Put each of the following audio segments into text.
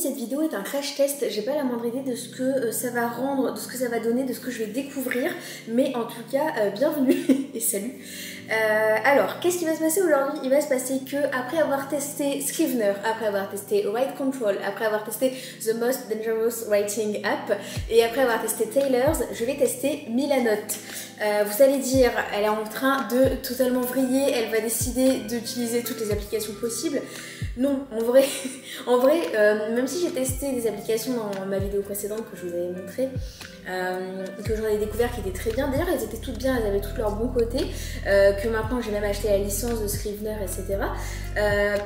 cette vidéo est un crash test, j'ai pas la moindre idée de ce que ça va rendre, de ce que ça va donner, de ce que je vais découvrir, mais en tout cas, bienvenue et salut. Alors, qu'est-ce qui va se passer aujourd'hui? Il va se passer que après avoir testé Scrivener, après avoir testé Write Control, après avoir testé The Most Dangerous Writing App et après avoir testé Tailors, je vais tester Milanote. Vous allez dire, elle est en train de totalement vriller, elle va décider d'utiliser toutes les applications possibles. Non, en vrai, même si j'ai testé des applications dans ma vidéo précédente que je vous avais montré, que j'en ai découvert qui étaient très bien. D'ailleurs, elles étaient toutes bien, elles avaient tous leurs bons côtés, que maintenant j'ai même acheté la licence de Scrivener, etc.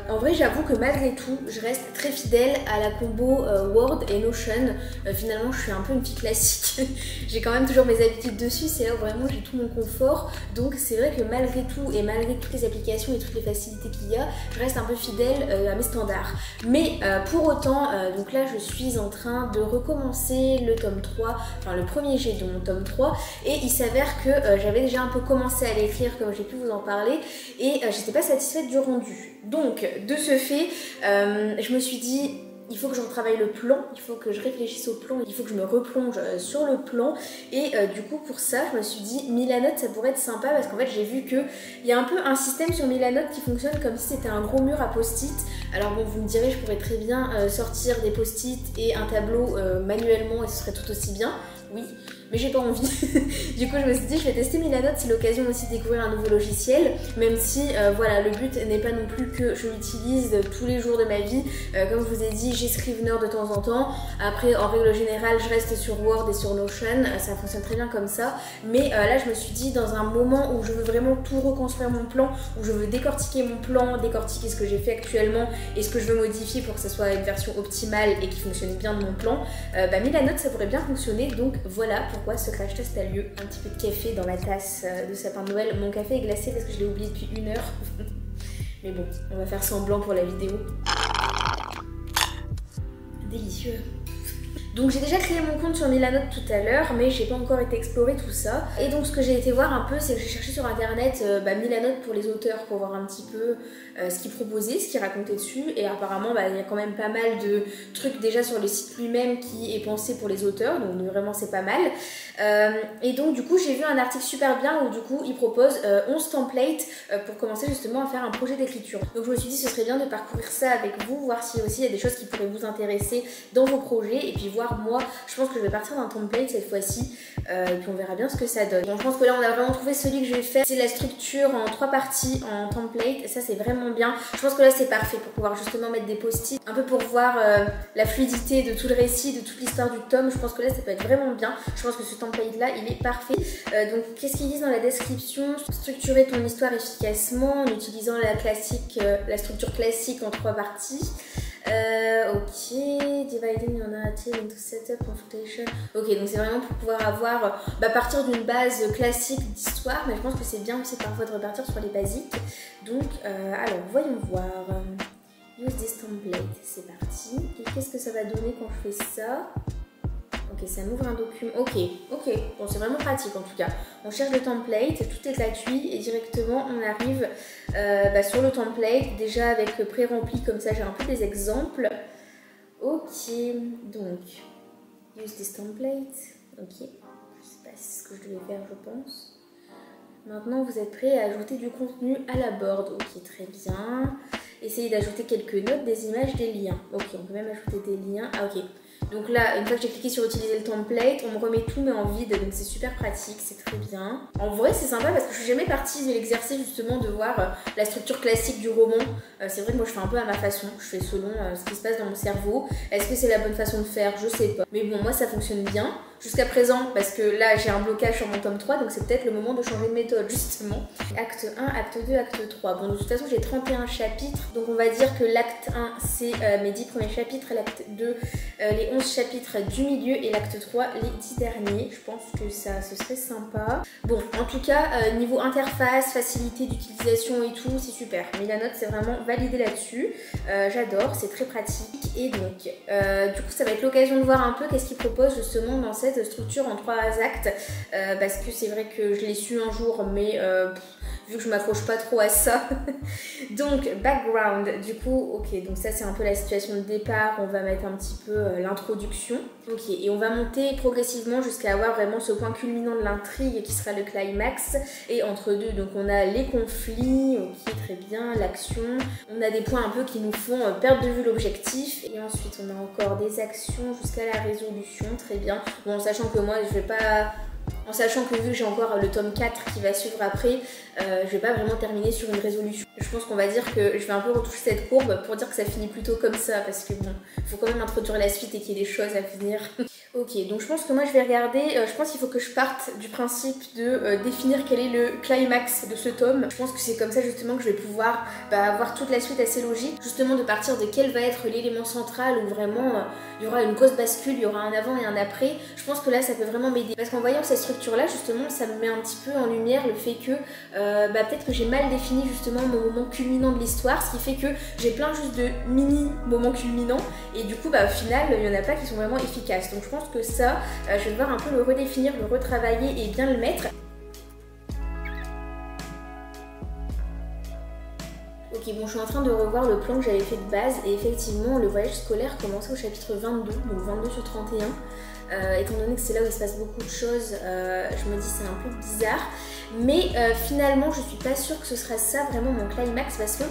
En vrai, j'avoue que malgré tout, je reste très fidèle à la combo Word et Notion. Finalement, je suis un peu une fille classique. J'ai quand même toujours mes habitudes dessus, c'est là où vraiment j'ai tout mon confort. Donc c'est vrai que malgré tout, et malgré toutes les applications et toutes les facilités qu'il y a, je reste un peu fidèle à mes standards. Mais pour autant, donc là, je suis en train de recommencer le tome 3, enfin le premier jet de mon tome 3, et il s'avère que j'avais déjà un peu commencé à l'écrire comme j'ai pu vous en parler, et j'étais pas satisfaite du rendu. Donc de ce fait, je me suis dit, il faut que je retravaille le plan, il faut que je réfléchisse au plan, il faut que je me replonge sur le plan, et du coup pour ça je me suis dit Milanote ça pourrait être sympa, parce qu'en fait j'ai vu qu'il y a un peu un système sur Milanote qui fonctionne comme si c'était un gros mur à post-it. Alors bon, vous me direz, je pourrais très bien sortir des post-it et un tableau manuellement et ce serait tout aussi bien, oui, mais j'ai pas envie. Du coup je me suis dit je vais tester Milanote, c'est l'occasion aussi de découvrir un nouveau logiciel, même si voilà, le but n'est pas non plus que je l'utilise tous les jours de ma vie. Comme je vous ai dit, j'ai Scrivener de temps en temps, après en règle générale je reste sur Word et sur Notion, ça fonctionne très bien comme ça, mais là je me suis dit, dans un moment où je veux vraiment tout reconstruire mon plan, où je veux décortiquer mon plan, décortiquer ce que j'ai fait actuellement et ce que je veux modifier pour que ça soit une version optimale et qui fonctionne bien de mon plan, Milanote ça pourrait bien fonctionner. Donc voilà pourquoi ce crash test a lieu. Un petit peu de café dans ma tasse de sapin de Noël. Mon café est glacé parce que je l'ai oublié depuis 1 heure. Mais bon, on va faire semblant pour la vidéo. Délicieux. Donc j'ai déjà créé mon compte sur Milanote tout à l'heure, mais j'ai pas encore été explorer tout ça. Et donc ce que j'ai été voir un peu, c'est que j'ai cherché sur internet Milanote pour les auteurs, pour voir un petit peu ce qu'ils proposaient, ce qu'ils racontaient dessus. Et apparemment il y a quand même pas mal de trucs déjà sur le site lui-même qui est pensé pour les auteurs, donc vraiment c'est pas mal. Et donc du coup j'ai vu un article super bien où du coup ils proposent 11 templates pour commencer justement à faire un projet d'écriture. Donc je me suis dit ce serait bien de parcourir ça avec vous, voir si aussi il y a des choses qui pourraient vous intéresser dans vos projets, et puis voir moi, je pense que je vais partir d'un template cette fois-ci, et puis on verra bien ce que ça donne. Donc je pense que là on a vraiment trouvé celui que je vais faire, c'est la structure en 3 parties en template, ça c'est vraiment bien. Je pense que là c'est parfait pour pouvoir justement mettre des post-it, un peu pour voir la fluidité de tout le récit, de toute l'histoire du tome. Je pense que là ça peut être vraiment bien, je pense que ce template là il est parfait. Donc qu'est-ce qu'ils disent dans la description? Structurer ton histoire efficacement en utilisant la structure classique en 3 parties. Ok, dividing your narrative into setup, confrontation. Ok, donc c'est vraiment pour pouvoir avoir, partir d'une base classique d'histoire, mais je pense que c'est bien aussi parfois de repartir sur les basiques. Donc, alors, voyons voir. Use this template, c'est parti. Et qu'est-ce que ça va donner quand je fais ça? Ok, ça m'ouvre un document. Ok, bon c'est vraiment pratique en tout cas. On cherche le template, tout est gratuit et directement on arrive sur le template, déjà avec le pré-rempli, comme ça j'ai un peu des exemples. Ok, donc, use this template. Ok, je sais pas si c'est ce que je devais faire, je pense. Maintenant vous êtes prêts à ajouter du contenu à la board. Ok, très bien. Essayez d'ajouter quelques notes, des images, des liens. Ok, on peut même ajouter des liens. Ah ok. Donc là, une fois que j'ai cliqué sur utiliser le template, on me remet tout mais en vide, donc c'est super pratique, c'est très bien. En vrai c'est sympa parce que je suis jamais partie de l'exercice justement de voir la structure classique du roman. C'est vrai que moi je fais un peu à ma façon, je fais selon ce qui se passe dans mon cerveau. Est-ce que c'est la bonne façon de faire? Je sais pas. Mais bon, moi ça fonctionne bien jusqu'à présent, parce que là j'ai un blocage sur mon tome 3, donc c'est peut-être le moment de changer de méthode justement. Acte 1, acte 2, acte 3. Bon, de toute façon j'ai 31 chapitres, donc on va dire que l'acte 1 c'est mes 10 premiers chapitres, l'acte 2 les 11 chapitres du milieu et l'acte 3 les 10 derniers. Je pense que ça ce serait sympa. Bon, en tout cas niveau interface, facilité d'utilisation et tout, c'est super. Milanote c'est vraiment validé là-dessus. J'adore, c'est très pratique. Et donc du coup ça va être l'occasion de voir un peu qu'est-ce qu'ils proposent justement dans cette structure en 3 actes, parce que c'est vrai que je l'ai su un jour, mais vu que je m'accroche pas trop à ça. Donc background, du coup, ok, donc ça c'est un peu la situation de départ, on va mettre un petit peu l'introduction. Ok, et on va monter progressivement jusqu'à avoir vraiment ce point culminant de l'intrigue qui sera le climax. Et entre deux, donc on a les conflits, ok, très bien, l'action. On a des points un peu qui nous font perdre de vue l'objectif. Et ensuite on a encore des actions jusqu'à la résolution, très bien. Bon, en sachant que moi je vais pas... En sachant que vu que j'ai encore le tome 4 qui va suivre après, je vais pas vraiment terminer sur une résolution. Je pense qu'on va dire que je vais un peu retoucher cette courbe pour dire que ça finit plutôt comme ça, parce que bon, il faut quand même introduire la suite et qu'il y ait des choses à venir. Ok, donc je pense que moi je vais regarder, je pense qu'il faut que je parte du principe de définir quel est le climax de ce tome. Je pense que c'est comme ça justement que je vais pouvoir avoir toute la suite assez logique, justement de partir de quel va être l'élément central où vraiment il y aura une grosse bascule, il y aura un avant et un après. Je pense que là ça peut vraiment m'aider, parce qu'en voyant cette structure là justement ça me met un petit peu en lumière le fait que peut-être que j'ai mal défini justement mon moment culminant de l'histoire, ce qui fait que j'ai plein juste de mini moments culminants et du coup au final il y en a pas qui sont vraiment efficaces. Donc je pense que ça je vais devoir un peu le redéfinir, le retravailler et bien le mettre. Ok, bon, je suis en train de revoir le plan que j'avais fait de base et effectivement le voyage scolaire commençait au chapitre 22, donc 22 sur 31. Étant donné que c'est là où il se passe beaucoup de choses, je me dis c'est un peu bizarre. Mais finalement je suis pas sûre que ce sera ça vraiment mon climax, parce que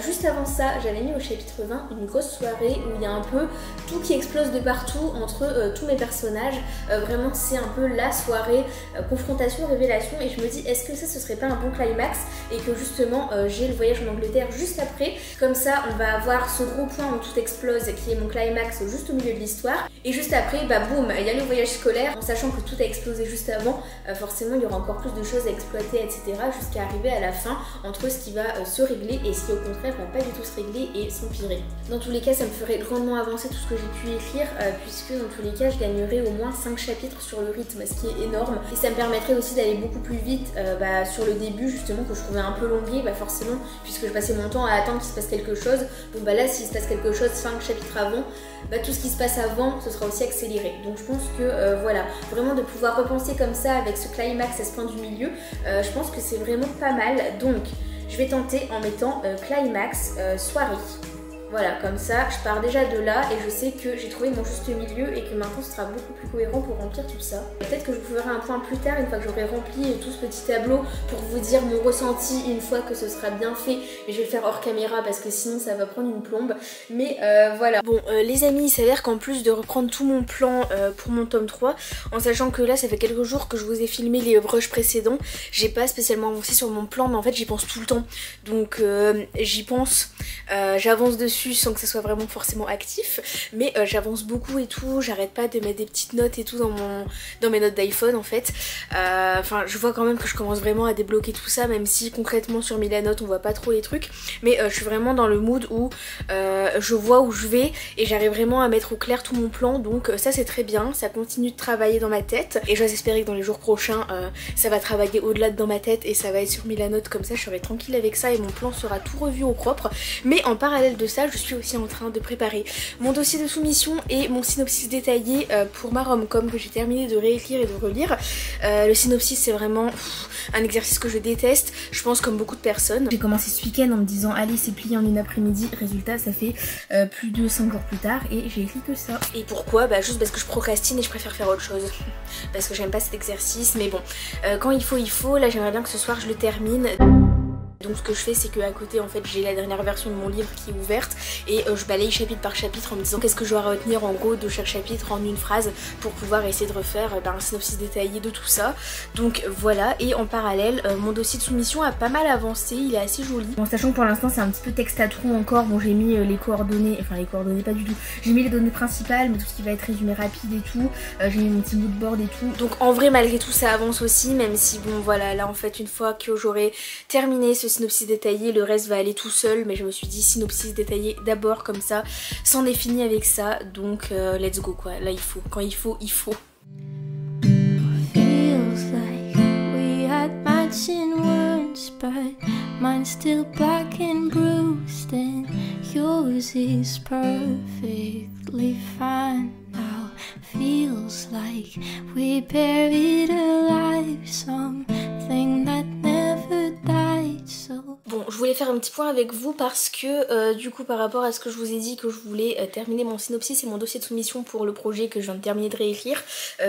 juste avant ça j'avais mis au chapitre 20 une grosse soirée où il y a un peu tout qui explose de partout entre tous mes personnages. Vraiment c'est un peu la soirée confrontation, révélation, et je me dis est-ce que ça ce serait pas un bon climax et que justement j'ai le voyage en Angleterre juste après. Comme ça on va avoir ce gros point où tout explose qui est mon climax juste au milieu de l'histoire, et juste après boum, il y a le voyage scolaire, en sachant que tout a explosé juste avant, forcément il y aura encore plus de choses à exploiter, etc. jusqu'à arriver à la fin entre ce qui va se régler et ce qui au contraire va pas du tout se régler et s'empirer. Dans tous les cas ça me ferait grandement avancer tout ce que j'ai pu écrire, puisque dans tous les cas je gagnerais au moins 5 chapitres sur le rythme, ce qui est énorme, et ça me permettrait aussi d'aller beaucoup plus vite sur le début justement que je trouvais un peu longué, forcément puisque je passais mon temps à attendre qu'il se passe quelque chose. Bon là s'il se passe quelque chose 5 chapitres avant, tout ce qui se passe avant ce sera aussi accéléré. Donc je pense que voilà, vraiment de pouvoir repenser comme ça avec ce climax à ce point du milieu, je pense que c'est vraiment pas mal. Donc je vais tenter en mettant climax soirée. Voilà, comme ça, je pars déjà de là et je sais que j'ai trouvé mon juste milieu et que maintenant ce sera beaucoup plus cohérent pour remplir tout ça. Peut-être que je vous ferai un point plus tard, une fois que j'aurai rempli tout ce petit tableau, pour vous dire mon ressenti une fois que ce sera bien fait. Mais je vais le faire hors caméra parce que sinon ça va prendre une plombe. Mais voilà. Bon, les amis, il s'avère qu'en plus de reprendre tout mon plan pour mon tome 3, en sachant que là ça fait quelques jours que je vous ai filmé les rushs précédents, j'ai pas spécialement avancé sur mon plan, mais en fait j'y pense tout le temps. Donc j'y pense, j'avance dessus sans que ça soit vraiment forcément actif, mais j'avance beaucoup et tout, j'arrête pas de mettre des petites notes et tout dans mes notes d'iPhone en fait. Enfin je vois quand même que je commence vraiment à débloquer tout ça, même si concrètement sur Milanote on voit pas trop les trucs, mais je suis vraiment dans le mood où je vois où je vais et j'arrive vraiment à mettre au clair tout mon plan, donc ça c'est très bien, ça continue de travailler dans ma tête et j'ose espérer que dans les jours prochains ça va travailler au-delà de dans ma tête et ça va être sur Milanote, comme ça je serai tranquille avec ça et mon plan sera tout revu au propre. Mais en parallèle de ça je suis aussi en train de préparer mon dossier de soumission et mon synopsis détaillé pour ma rom-com que j'ai terminé de réécrire et de relire. Le synopsis c'est vraiment un exercice que je déteste, je pense comme beaucoup de personnes. J'ai commencé ce week-end en me disant allez c'est plié en une après-midi, résultat ça fait plus de 5 jours plus tard et j'ai écrit que ça. Et pourquoi? Juste parce que je procrastine et je préfère faire autre chose. Parce que j'aime pas cet exercice, mais bon, quand il faut, là j'aimerais bien que ce soir je le termine. Donc ce que je fais c'est qu'à côté en fait j'ai la dernière version de mon livre qui est ouverte et je balaye chapitre par chapitre en me disant qu'est-ce que je dois retenir en gros de chaque chapitre en une phrase pour pouvoir essayer de refaire un synopsis détaillé de tout ça. Donc voilà, et en parallèle mon dossier de soumission a pas mal avancé, il est assez joli. Bon, sachant que pour l'instant c'est un petit peu texte à trous encore, bon j'ai mis les coordonnées, enfin les coordonnées pas du tout, j'ai mis les données principales mais tout ce qui va être résumé rapide et tout, j'ai mis mon petit mood board et tout. Donc en vrai malgré tout ça avance aussi, même si bon voilà là en fait une fois que j'aurai terminé ce synopsis détaillé, le reste va aller tout seul, mais je me suis dit synopsis détaillé d'abord, comme ça c'en est fini avec ça, donc let's go quoi, là il faut, quand il faut, il faut. Feels like we had matching words, but mine's still black and bruised and yours is perfectly fine now. Feels like we buried alive something that never died. je voulais faire un petit point avec vous parce que du coup par rapport à ce que je vous ai dit que je voulais terminer mon synopsis et mon dossier de soumission pour le projet que je viens de terminer de réécrire,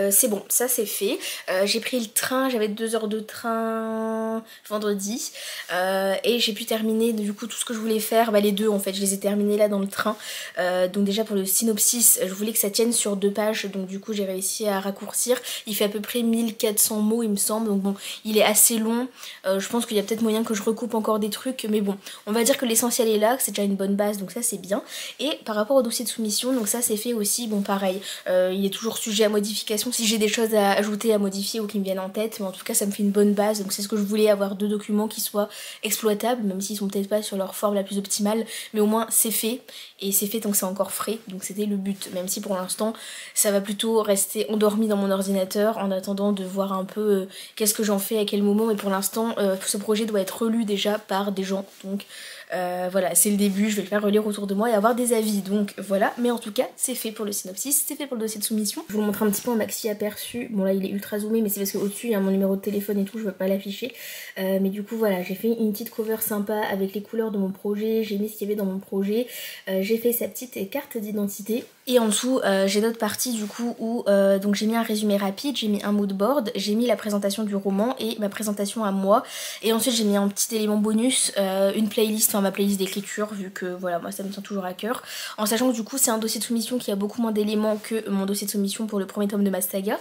c'est bon, ça c'est fait. J'ai pris le train, j'avais 2 heures de train vendredi et j'ai pu terminer du coup tout ce que je voulais faire, les deux en fait, je les ai terminés là dans le train. Donc déjà pour le synopsis, je voulais que ça tienne sur 2 pages, donc du coup j'ai réussi à raccourcir. Il fait à peu près 1400 mots il me semble, donc bon, il est assez long. Je pense qu'il y a peut-être moyen que je recoupe encore des trucs, mais bon, on va dire que l'essentiel est là, que c'est déjà une bonne base, donc ça c'est bien. Et par rapport au dossier de soumission, donc ça c'est fait aussi, bon pareil, il est toujours sujet à modification si j'ai des choses à ajouter, à modifier ou qui me viennent en tête, mais en tout cas ça me fait une bonne base, donc c'est ce que je voulais, avoir 2 documents qui soient exploitables, même s'ils sont peut-être pas sur leur forme la plus optimale, mais au moins c'est fait, et c'est fait tant que c'est encore frais, donc c'était le but, même si pour l'instant ça va plutôt rester endormi dans mon ordinateur en attendant de voir un peu qu'est-ce que j'en fais à quel moment, mais pour l'instant ce projet doit être relu déjà par des gens, donc voilà, c'est le début, je vais le faire relire autour de moi et avoir des avis, donc voilà, mais en tout cas c'est fait pour le synopsis, c'est fait pour le dossier de soumission. Je vous le montre un petit peu en maxi aperçu, bon là il est ultra zoomé mais c'est parce qu'au dessus il y a mon numéro de téléphone et tout, je veux pas l'afficher, mais du coup voilà, j'ai fait une petite cover sympa avec les couleurs de mon projet, j'ai mis ce qu'il y avait dans mon projet, j'ai fait sa petite carte d'identité. Et en dessous, j'ai d'autres parties du coup où donc j'ai mis un résumé rapide, j'ai mis un mood board, j'ai mis la présentation du roman et ma présentation à moi. Et ensuite j'ai mis un petit élément bonus, une playlist, enfin ma playlist d'écriture, vu que voilà, moi ça me tient toujours à cœur. En sachant que du coup c'est un dossier de soumission qui a beaucoup moins d'éléments que mon dossier de soumission pour le premier tome de ma saga.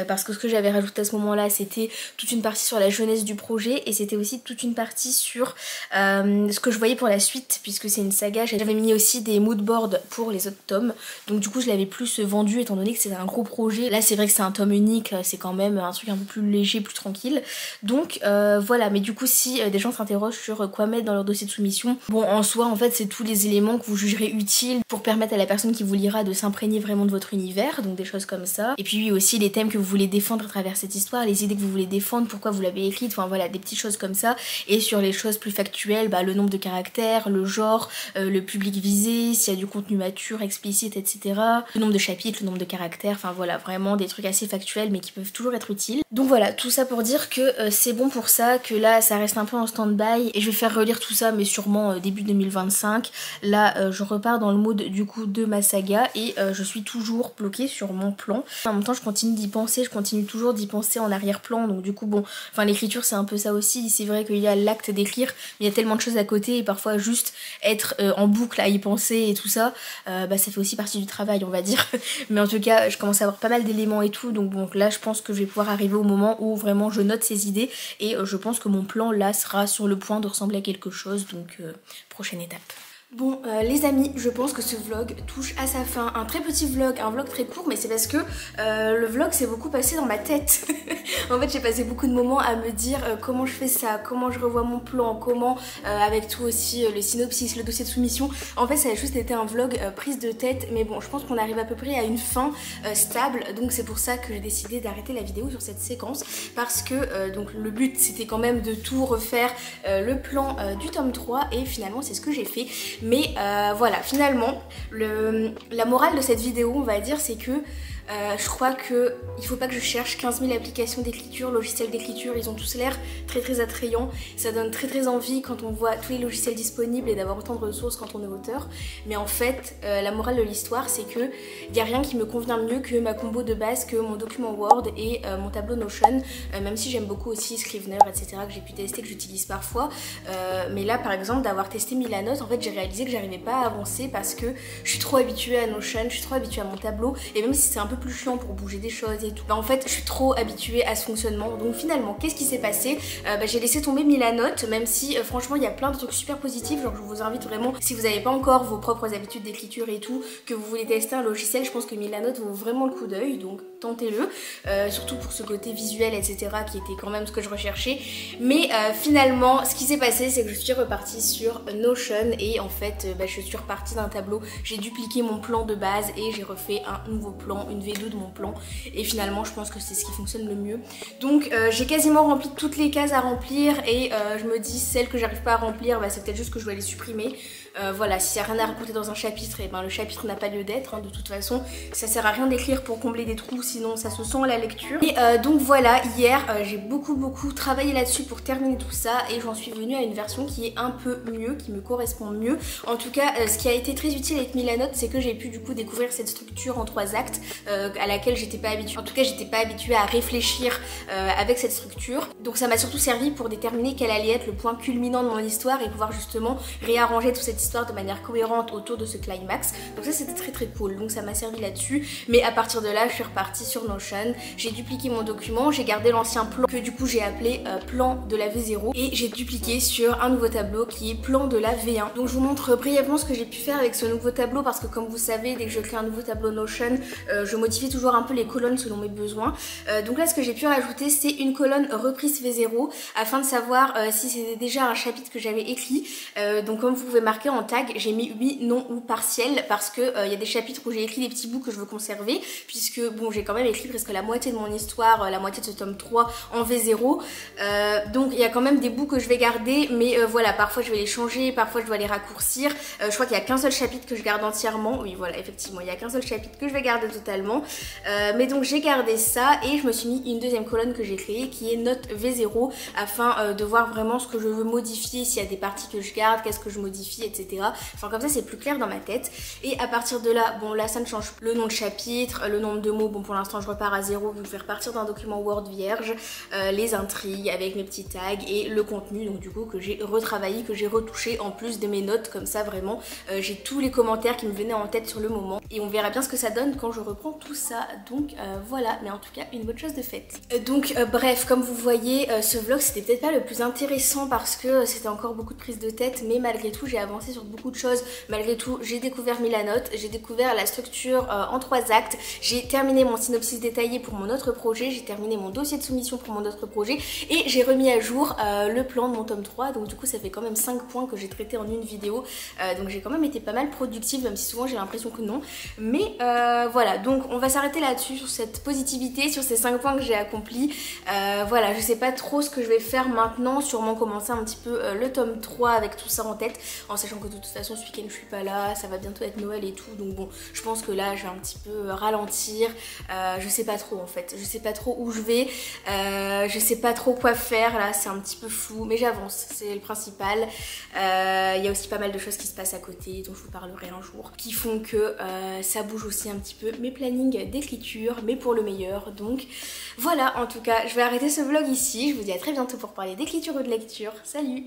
Parce que ce que j'avais rajouté à ce moment-là, c'était toute une partie sur la jeunesse du projet et c'était aussi toute une partie sur ce que je voyais pour la suite, puisque c'est une saga. J'avais mis aussi des mood boards pour les autres tomes. Donc du coup je l'avais plus vendu étant donné que c'était un gros projet. Là c'est vrai que c'est un tome unique, c'est quand même un truc un peu plus léger, plus tranquille. Donc voilà, mais du coup si des gens s'interrogent sur quoi mettre dans leur dossier de soumission, bon en soi en fait c'est tous les éléments que vous jugerez utiles pour permettre à la personne qui vous lira de s'imprégner vraiment de votre univers, donc des choses comme ça. Et puis oui aussi les thèmes que vous voulez défendre à travers cette histoire, les idées que vous voulez défendre, pourquoi vous l'avez écrite, enfin voilà des petites choses comme ça. Et sur les choses plus factuelles, le nombre de caractères, le genre, le public visé, s'il y a du contenu mature, explicite, etc. Le nombre de chapitres, le nombre de caractères, enfin voilà, vraiment des trucs assez factuels mais qui peuvent toujours être utiles. Donc voilà, tout ça pour dire que c'est bon pour ça, que là ça reste un peu en stand-by et je vais faire relire tout ça mais sûrement début 2025. Là je repars dans le mode du coup de ma saga et je suis toujours bloquée sur mon plan. En même temps je continue d'y penser, je continue toujours d'y penser en arrière-plan, donc du coup bon, enfin l'écriture c'est un peu ça aussi, c'est vrai qu'il y a l'acte d'écrire mais il y a tellement de choses à côté et parfois juste être en boucle à y penser et tout ça, ça fait aussi partie du travail on va dire. Mais en tout cas je commence à avoir pas mal d'éléments et tout, donc bon là je pense que je vais pouvoir arriver au moment où vraiment je note ces idées et je pense que mon plan là sera sur le point de ressembler à quelque chose, donc prochaine étape. Bon les amis, je pense que ce vlog touche à sa fin, un très petit vlog, un vlog très court, mais c'est parce que le vlog s'est beaucoup passé dans ma tête. En fait j'ai passé beaucoup de moments à me dire comment je fais ça, comment je revois mon plan, comment avec tout aussi le synopsis, le dossier de soumission. En fait ça a juste été un vlog prise de tête, mais bon je pense qu'on arrive à peu près à une fin stable, donc c'est pour ça que j'ai décidé d'arrêter la vidéo sur cette séquence, parce que donc le but c'était quand même de tout refaire le plan du tome 3 et finalement c'est ce que j'ai fait. Mais voilà, finalement, la morale de cette vidéo, on va dire, c'est que je crois que il faut pas que je cherche 15 000 applications d'écriture, logiciels d'écriture, ils ont tous l'air très attrayants, ça donne très envie quand on voit tous les logiciels disponibles et d'avoir autant de ressources quand on est auteur. Mais en fait, la morale de l'histoire c'est que il y a rien qui me convient mieux que ma combo de base, que mon document Word et mon tableau Notion, même si j'aime beaucoup aussi Scrivener, etc. que j'ai pu tester, que j'utilise parfois. Mais là par exemple d'avoir testé Milanote, en fait j'ai réalisé que j'arrivais pas à avancer parce que je suis trop habituée à Notion, je suis trop habituée à mon tableau, et même si c'est un peu plus chiant pour bouger des choses et tout, en fait je suis trop habituée à ce fonctionnement. Donc finalement qu'est-ce qui s'est passé, j'ai laissé tomber Milanote, même si franchement il y a plein de trucs super positifs. Genre je vous invite vraiment, si vous n'avez pas encore vos propres habitudes d'écriture et tout, que vous voulez tester un logiciel, je pense que Milanote vaut vraiment le coup d'œil, donc tentez-le, surtout pour ce côté visuel etc qui était quand même ce que je recherchais. Mais finalement ce qui s'est passé c'est que je suis repartie sur Notion et en fait je suis repartie d'un tableau, j'ai dupliqué mon plan de base et j'ai refait un nouveau plan, une V2 de mon plan et finalement je pense que c'est ce qui fonctionne le mieux. Donc j'ai quasiment rempli toutes les cases à remplir et je me dis celles que j'arrive pas à remplir, bah, c'est peut-être juste que je dois les supprimer. Voilà, s'il n'y a rien à raconter dans un chapitre, et ben le chapitre n'a pas lieu d'être, hein, de toute façon ça sert à rien d'écrire pour combler des trous, sinon ça se sent à la lecture. Et donc voilà, hier j'ai beaucoup travaillé là-dessus pour terminer tout ça et j'en suis venue à une version qui est un peu mieux, qui me correspond mieux. En tout cas ce qui a été très utile avec Milanote, c'est que j'ai pu du coup découvrir cette structure en 3 actes à laquelle j'étais pas habituée. En tout cas j'étais pas habituée à réfléchir avec cette structure, donc ça m'a surtout servi pour déterminer quel allait être le point culminant de mon histoire et pouvoir justement réarranger toute cette histoire de manière cohérente autour de ce climax. Donc ça c'était très cool, donc ça m'a servi là-dessus. Mais à partir de là je suis repartie sur Notion, j'ai dupliqué mon document, j'ai gardé l'ancien plan que du coup j'ai appelé plan de la V0 et j'ai dupliqué sur un nouveau tableau qui est plan de la V1. Donc je vous montre brièvement ce que j'ai pu faire avec ce nouveau tableau parce que comme vous savez, dès que je crée un nouveau tableau Notion, je modifie toujours un peu les colonnes selon mes besoins. Donc là ce que j'ai pu rajouter, c'est une colonne reprise V0 afin de savoir si c'était déjà un chapitre que j'avais écrit. Donc comme vous pouvez marquer en tag, j'ai mis oui, non ou partiel parce que y a des chapitres où j'ai écrit des petits bouts que je veux conserver puisque bon j'ai quand même écrit presque la moitié de mon histoire, la moitié de ce tome 3 en V0. Donc il y a quand même des bouts que je vais garder, mais voilà, parfois je vais les changer, parfois je dois les raccourcir. Je crois qu'il y a qu'un seul chapitre que je garde entièrement. Oui voilà, effectivement il y a qu'un seul chapitre que je vais garder totalement. Mais donc j'ai gardé ça et je me suis mis une deuxième colonne que j'ai créée qui est note V0 afin de voir vraiment ce que je veux modifier, s'il y a des parties que je garde, qu'est-ce que je modifie, etc. Enfin comme ça c'est plus clair dans ma tête. Et à partir de là, bon là ça ne change plus. Le nom de chapitre, le nombre de mots, bon pour l'instant je repars à 0 vu que je vais repartir d'un document Word vierge, les intrigues avec mes petits tags et le contenu donc du coup que j'ai retravaillé, que j'ai retouché en plus de mes notes, comme ça vraiment j'ai tous les commentaires qui me venaient en tête sur le moment et on verra bien ce que ça donne quand je reprends tout ça. Donc voilà, mais en tout cas une bonne chose de faite. Donc bref, comme vous voyez ce vlog c'était peut-être pas le plus intéressant parce que c'était encore beaucoup de prise de tête, mais malgré tout j'ai avancé sur beaucoup de choses. Malgré tout j'ai découvert Milanote, j'ai découvert la structure en 3 actes, j'ai terminé mon synopsis détaillé pour mon autre projet, j'ai terminé mon dossier de soumission pour mon autre projet et j'ai remis à jour le plan de mon tome 3. Donc du coup ça fait quand même 5 points que j'ai traités en une vidéo, donc j'ai quand même été pas mal productive, même si souvent j'ai l'impression que non. Mais voilà, donc on va s'arrêter là-dessus, sur cette positivité, sur ces 5 points que j'ai accomplis. Voilà, je sais pas trop ce que je vais faire maintenant, sûrement commencer un petit peu le tome 3 avec tout ça en tête, en sachant que de toute façon ce week-end je suis pas là, ça va bientôt être Noël et tout, donc bon je pense que là je vais un petit peu ralentir. Je sais pas trop en fait, je sais pas trop où je vais, je sais pas trop quoi faire là, c'est un petit peu flou, mais j'avance, c'est le principal. Il y a aussi pas mal de choses qui se passent à côté dont je vous parlerai un jour, qui font que ça bouge aussi un petit peu mes plannings d'écriture, mais pour le meilleur. Donc voilà, en tout cas je vais arrêter ce vlog ici, je vous dis à très bientôt pour parler d'écriture ou de lecture. Salut!